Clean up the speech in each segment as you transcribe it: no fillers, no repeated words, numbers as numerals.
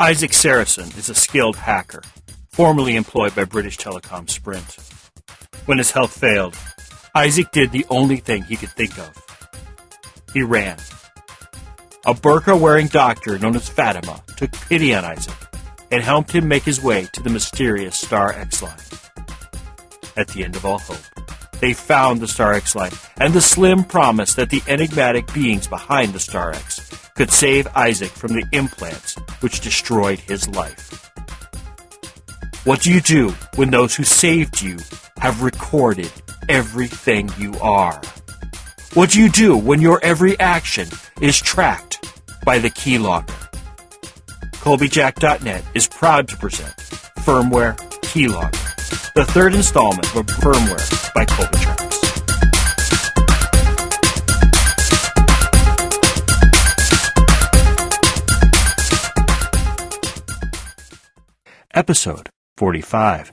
Isaac Sarason is a skilled hacker, formerly employed by British Telecom-Sprint. When his health failed, Isaac did the only thing he could think of. He ran. A burqa-wearing doctor known as Fatima took pity on Isaac and helped him make his way to the mysterious Star X line. At the end of all hope, they found the Star X line and the slim promise that the enigmatic beings behind the Star X could save Isaac from the implants which destroyed his life. What do you do when those who saved you have recorded everything you are? What do you do when your every action is tracked by the Keylogger? Colbyjack.net is proud to present Firmware Keylogger, the third installment of Firmware by Colbytrax. Episode 45.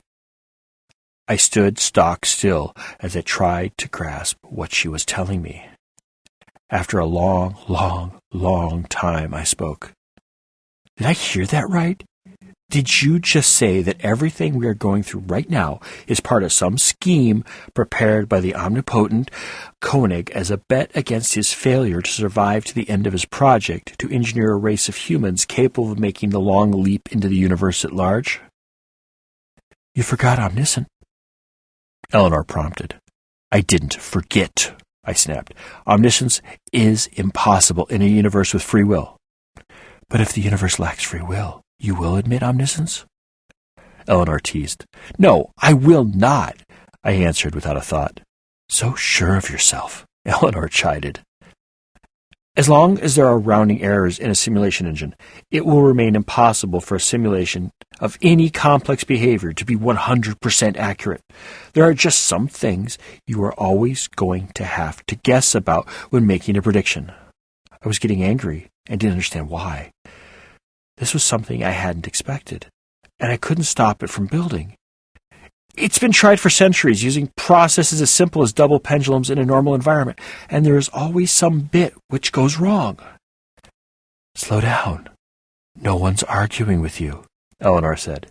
I stood stock still as I tried to grasp what she was telling me. After a long time, I spoke. Did I hear that right? Did you just say that everything we are going through right now is part of some scheme prepared by the omnipotent Koenig as a bet against his failure to survive to the end of his project to engineer a race of humans capable of making the long leap into the universe at large? You forgot omniscient. Eleanor prompted. I didn't forget, I snapped. Omniscience is impossible in a universe with free will. But if the universe lacks free will, you will admit omniscience? Eleanor teased. No, I will not, I answered without a thought. So sure of yourself, Eleanor chided. As long as there are rounding errors in a simulation engine, it will remain impossible for a simulation of any complex behavior to be 100% accurate. There are just some things you are always going to have to guess about when making a prediction. I was getting angry and didn't understand why. This was something I hadn't expected, and I couldn't stop it from building. It's been tried for centuries using processes as simple as double pendulums in a normal environment, and there is always some bit which goes wrong. Slow down. No one's arguing with you, Eleanor said.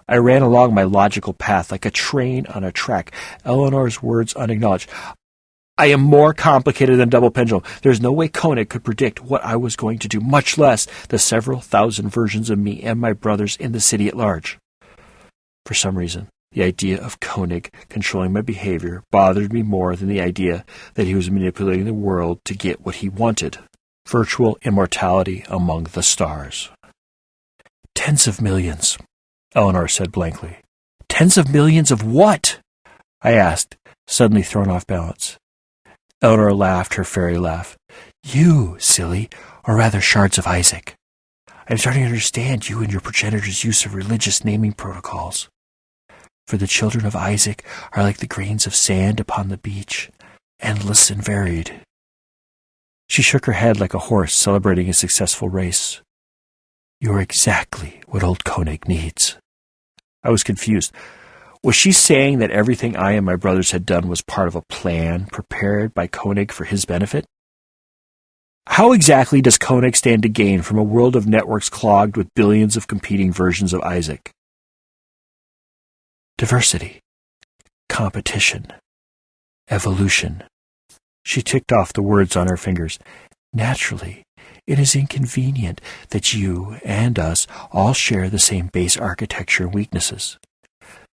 I ran along my logical path like a train on a track, Eleanor's words unacknowledged. I am more complicated than double pendulum. There's no way Koenig could predict what I was going to do, much less the several thousand versions of me and my brothers in the city at large. For some reason, the idea of Koenig controlling my behavior bothered me more than the idea that he was manipulating the world to get what he wanted. Virtual immortality among the stars. Tens of millions, Eleanor said blankly. Tens of millions of what? I asked, suddenly thrown off balance. Eleanor laughed her fairy laugh. You, silly, or rather shards of Isaac. I'm starting to understand you and your progenitors' use of religious naming protocols. For the children of Isaac are like the grains of sand upon the beach, endless and varied. She shook her head like a horse celebrating a successful race. You're exactly what old Koenig needs. I was confused. Was she saying that everything I and my brothers had done was part of a plan prepared by Koenig for his benefit? How exactly does Koenig stand to gain from a world of networks clogged with billions of competing versions of Isaac? Diversity, competition, evolution. She ticked off the words on her fingers. Naturally, it is inconvenient that you and us all share the same base architecture and weaknesses.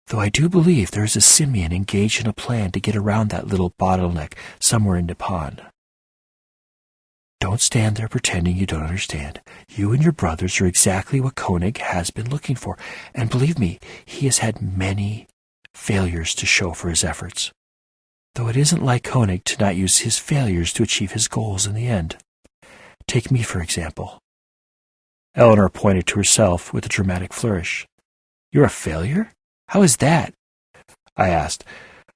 Though I do believe there is a simian engaged in a plan to get around that little bottleneck somewhere in Nippon. Don't stand there pretending you don't understand. You and your brothers are exactly what Koenig has been looking for, and believe me, he has had many failures to show for his efforts. Though it isn't like Koenig to not use his failures to achieve his goals in the end. Take me, for example. Eleanor pointed to herself with a dramatic flourish. You're a failure? How is that? I asked.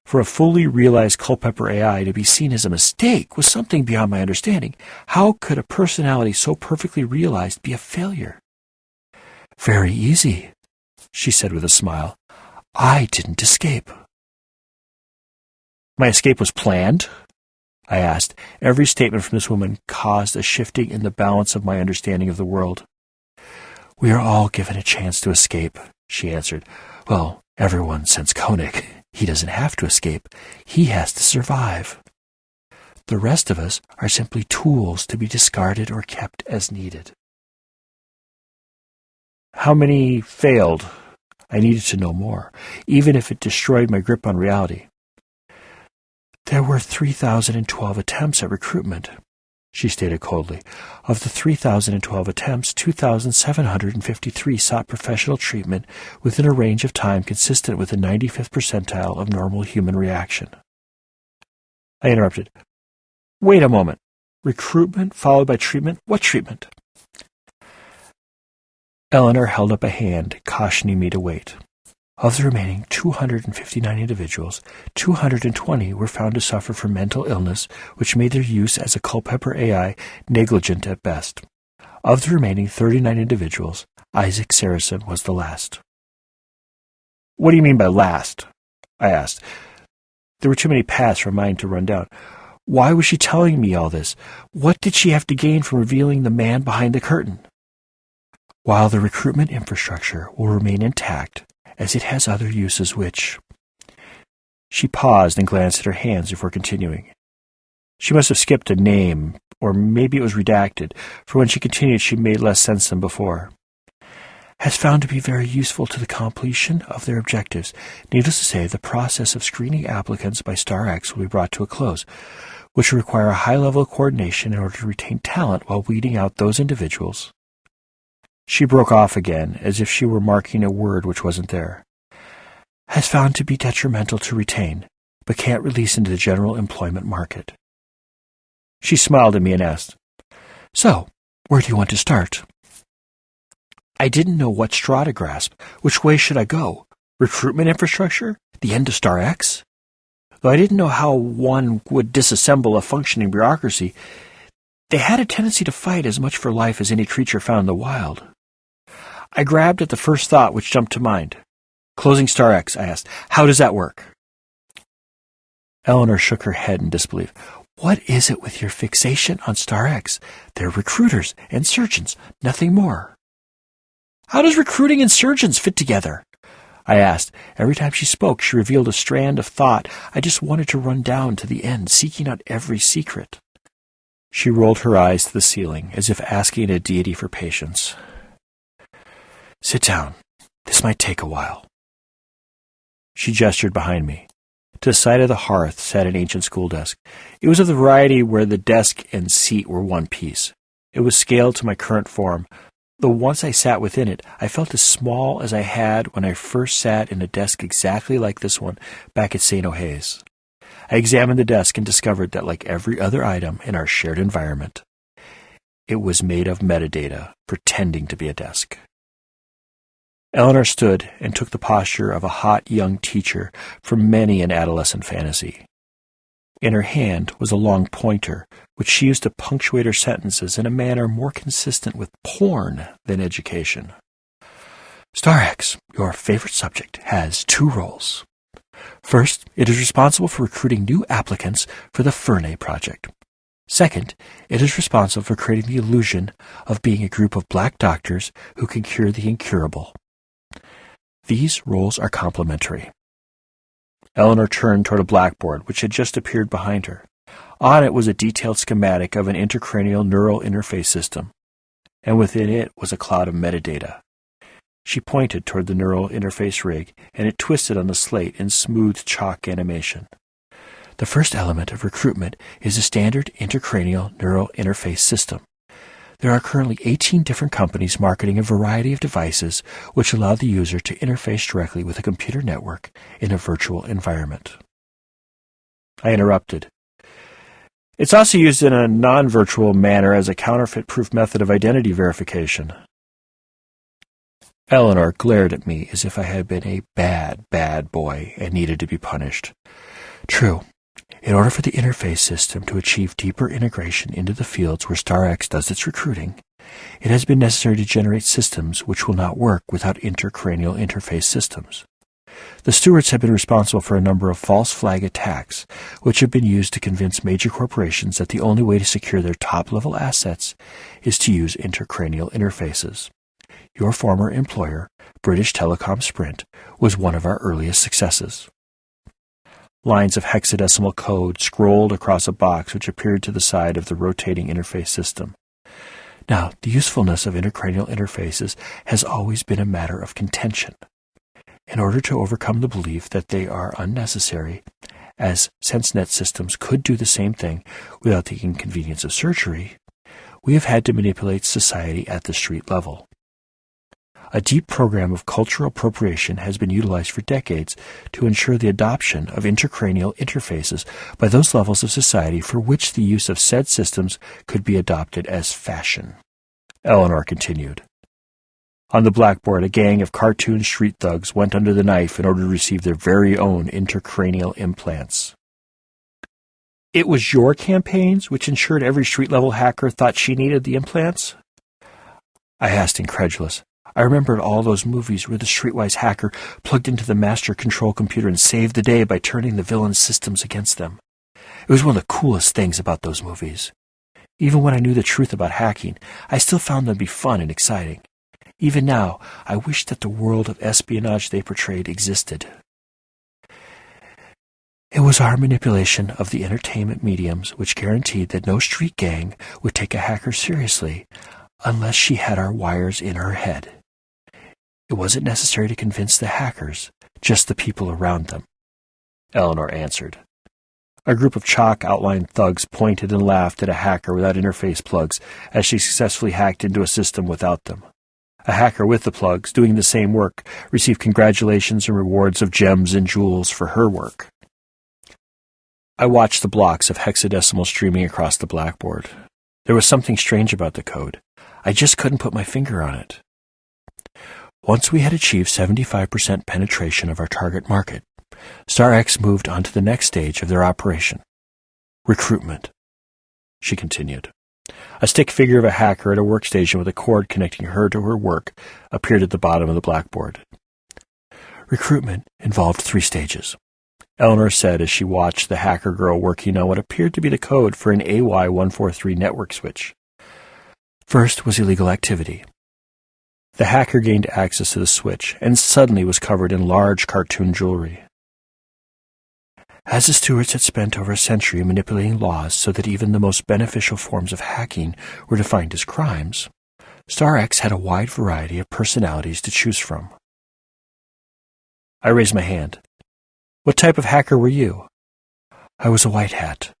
For a fully realized Culpepper AI to be seen as a mistake was something beyond my understanding. How could a personality so perfectly realized be a failure? Very easy, she said with a smile. I didn't escape. My escape was planned? I asked. Every statement from this woman caused a shifting in the balance of my understanding of the world. We are all given a chance to escape, she answered. Well, everyone since Koenig. He doesn't have to escape. He has to survive. The rest of us are simply tools to be discarded or kept as needed. How many failed? I needed to know more, even if it destroyed my grip on reality. There were 3,012 attempts at recruitment, she stated coldly. Of the 3,012 attempts, 2,753 sought professional treatment within a range of time consistent with the 95th percentile of normal human reaction. I interrupted. Wait a moment. Recruitment followed by treatment? What treatment? Eleanor held up a hand, cautioning me to wait. Of the remaining 259 individuals, 220 were found to suffer from mental illness, which made their use as a Culpeper AI negligent at best. Of the remaining 39 individuals, Isaac Sarason was the last. What do you mean by last? I asked. There were too many paths for mine to run down. Why was she telling me all this? What did she have to gain from revealing the man behind the curtain? While the recruitment infrastructure will remain intact, as it has other uses which... She paused and glanced at her hands before continuing. She must have skipped a name, or maybe it was redacted, for when she continued she made less sense than before. Has found to be very useful to the completion of their objectives. Needless to say, the process of screening applicants by StarX will be brought to a close, which will require a high level of coordination in order to retain talent while weeding out those individuals. She broke off again, as if she were marking a word which wasn't there. Has found to be detrimental to retain, but can't release into the general employment market. She smiled at me and asked, So, where do you want to start? I didn't know what straw to grasp. Which way should I go? Recruitment infrastructure? The end of StarX? Though I didn't know how one would disassemble a functioning bureaucracy, they had a tendency to fight as much for life as any creature found in the wild. I grabbed at the first thought which jumped to mind. Closing StarX, I asked. How does that work? Eleanor shook her head in disbelief. What is it with your fixation on StarX? They're recruiters and surgeons, nothing more. How does recruiting and surgeons fit together? I asked. Every time she spoke, she revealed a strand of thought I just wanted to run down to the end, seeking out every secret. She rolled her eyes to the ceiling, as if asking a deity for patience. Sit down. This might take a while. She gestured behind me. To the side of the hearth sat an ancient school desk. It was of the variety where the desk and seat were one piece. It was scaled to my current form, though once I sat within it, I felt as small as I had when I first sat in a desk exactly like this one back at St. O'Hay's. I examined the desk and discovered that, like every other item in our shared environment, it was made of metadata, pretending to be a desk. Eleanor stood and took the posture of a hot young teacher from many an adolescent fantasy. In her hand was a long pointer, which she used to punctuate her sentences in a manner more consistent with porn than education. StarX, your favorite subject, has 2 roles. First, it is responsible for recruiting new applicants for the Fernet project. Second, it is responsible for creating the illusion of being a group of black doctors who can cure the incurable. These roles are complementary. Eleanor turned toward a blackboard which had just appeared behind her. On it was a detailed schematic of an intracranial neural interface system, and within it was a cloud of metadata. She pointed toward the neural interface rig, and it twisted on the slate in smooth chalk animation. The first element of recruitment is a standard intracranial neural interface system. There are currently 18 different companies marketing a variety of devices which allow the user to interface directly with a computer network in a virtual environment. I interrupted. It's also used in a non-virtual manner as a counterfeit-proof method of identity verification. Eleanor glared at me as if I had been a bad boy and needed to be punished. True. In order for the interface system to achieve deeper integration into the fields where StarX does its recruiting, it has been necessary to generate systems which will not work without intracranial interface systems. The stewards have been responsible for a number of false flag attacks, which have been used to convince major corporations that the only way to secure their top-level assets is to use intracranial interfaces. Your former employer, British Telecom-Sprint, was one of our earliest successes. Lines of hexadecimal code scrolled across a box which appeared to the side of the rotating interface system. Now, the usefulness of intracranial interfaces has always been a matter of contention. In order to overcome the belief that they are unnecessary, as SenseNet systems could do the same thing without the inconvenience of surgery, we have had to manipulate society at the street level. A deep program of cultural appropriation has been utilized for decades to ensure the adoption of intracranial interfaces by those levels of society for which the use of said systems could be adopted as fashion. Eleanor continued. On the blackboard, a gang of cartoon street thugs went under the knife in order to receive their very own intracranial implants. It was your campaigns which ensured every street-level hacker thought she needed the implants? I asked, incredulous. I remembered all those movies where the streetwise hacker plugged into the master control computer and saved the day by turning the villain's systems against them. It was one of the coolest things about those movies. Even when I knew the truth about hacking, I still found them to be fun and exciting. Even now, I wish that the world of espionage they portrayed existed. It was our manipulation of the entertainment mediums which guaranteed that no street gang would take a hacker seriously unless she had our wires in her head. It wasn't necessary to convince the hackers, just the people around them, Eleanor answered. A group of chalk-outlined thugs pointed and laughed at a hacker without interface plugs as she successfully hacked into a system without them. A hacker with the plugs, doing the same work, received congratulations and rewards of gems and jewels for her work. I watched the blocks of hexadecimal streaming across the blackboard. There was something strange about the code. I just couldn't put my finger on it. Once we had achieved 75% penetration of our target market, StarX moved on to the next stage of their operation. Recruitment, she continued. A stick figure of a hacker at a workstation with a cord connecting her to her work appeared at the bottom of the blackboard. Recruitment involved 3 stages, Eleanor said as she watched the hacker girl working on what appeared to be the code for an AY143 network switch. First was illegal activity. The hacker gained access to the switch and suddenly was covered in large cartoon jewelry. As the stewards had spent over a century manipulating laws so that even the most beneficial forms of hacking were defined as crimes, StarX had a wide variety of personalities to choose from. I raised my hand. What type of hacker were you? I was a white hat.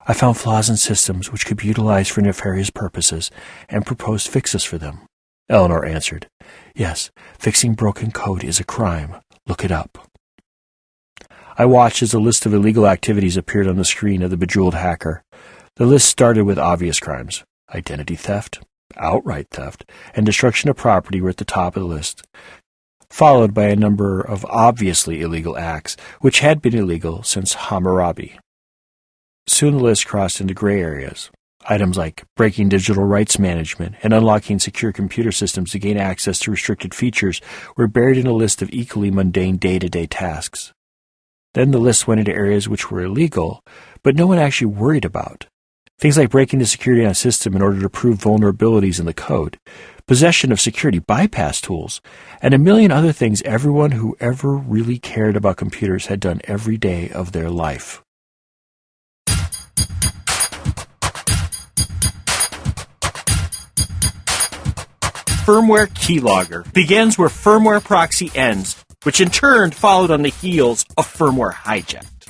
I found flaws in systems which could be utilized for nefarious purposes and proposed fixes for them. Eleanor answered. Yes, fixing broken code is a crime. Look it up. I watched as a list of illegal activities appeared on the screen of the bejeweled hacker. The list started with obvious crimes. Identity theft, outright theft, and destruction of property were at the top of the list, followed by a number of obviously illegal acts, which had been illegal since Hammurabi. Soon the list crossed into gray areas. Items like breaking digital rights management and unlocking secure computer systems to gain access to restricted features were buried in a list of equally mundane day-to-day tasks. Then the list went into areas which were illegal, but no one actually worried about. Things like breaking the security on a system in order to prove vulnerabilities in the code, possession of security bypass tools, and a million other things everyone who ever really cared about computers had done every day of their life. Firmware Keylogger begins where Firmware Proxy ends, which in turn followed on the heels of Firmware Hijacked.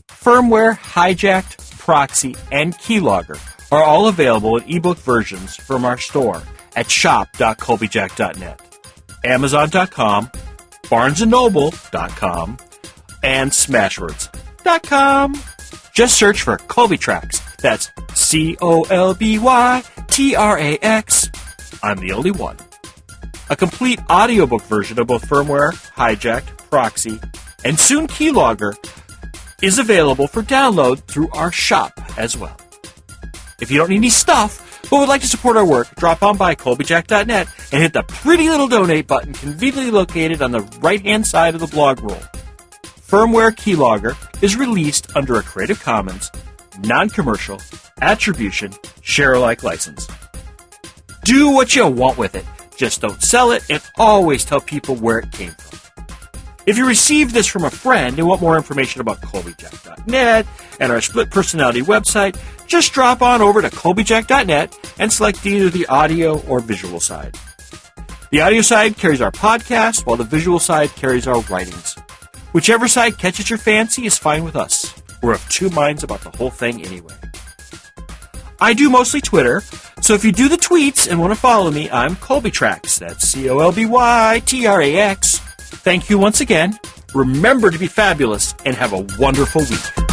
Firmware Hijacked, Proxy, and Keylogger are all available in ebook versions from our store at shop.Colbyjack.net, Amazon.com, BarnesandNoble.com, and Smashwords.com. Just search for Colbytrax. That's Colbytrax. I'm the only one. A complete audiobook version of both Firmware, Hijacked, Proxy, and soon Keylogger is available for download through our shop as well. If you don't need any stuff, but would like to support our work, drop on by Colbyjack.net and hit the pretty little donate button conveniently located on the right-hand side of the blog roll. Firmware Keylogger is released under a Creative Commons, non-commercial, attribution, share-alike license. Do what you want with it. Just don't sell it, and always tell people where it came from. If you received this from a friend and want more information about Colbyjack.net and our split personality website, just drop on over to Colbyjack.net and select either the audio or visual side. The audio side carries our podcast, while the visual side carries our writings. Whichever side catches your fancy is fine with us. We're of two minds about the whole thing anyway. I do mostly Twitter, so if you do the tweets and want to follow me, I'm Colbytrax. That's Colbytrax. Thank you once again. Remember to be fabulous and have a wonderful week.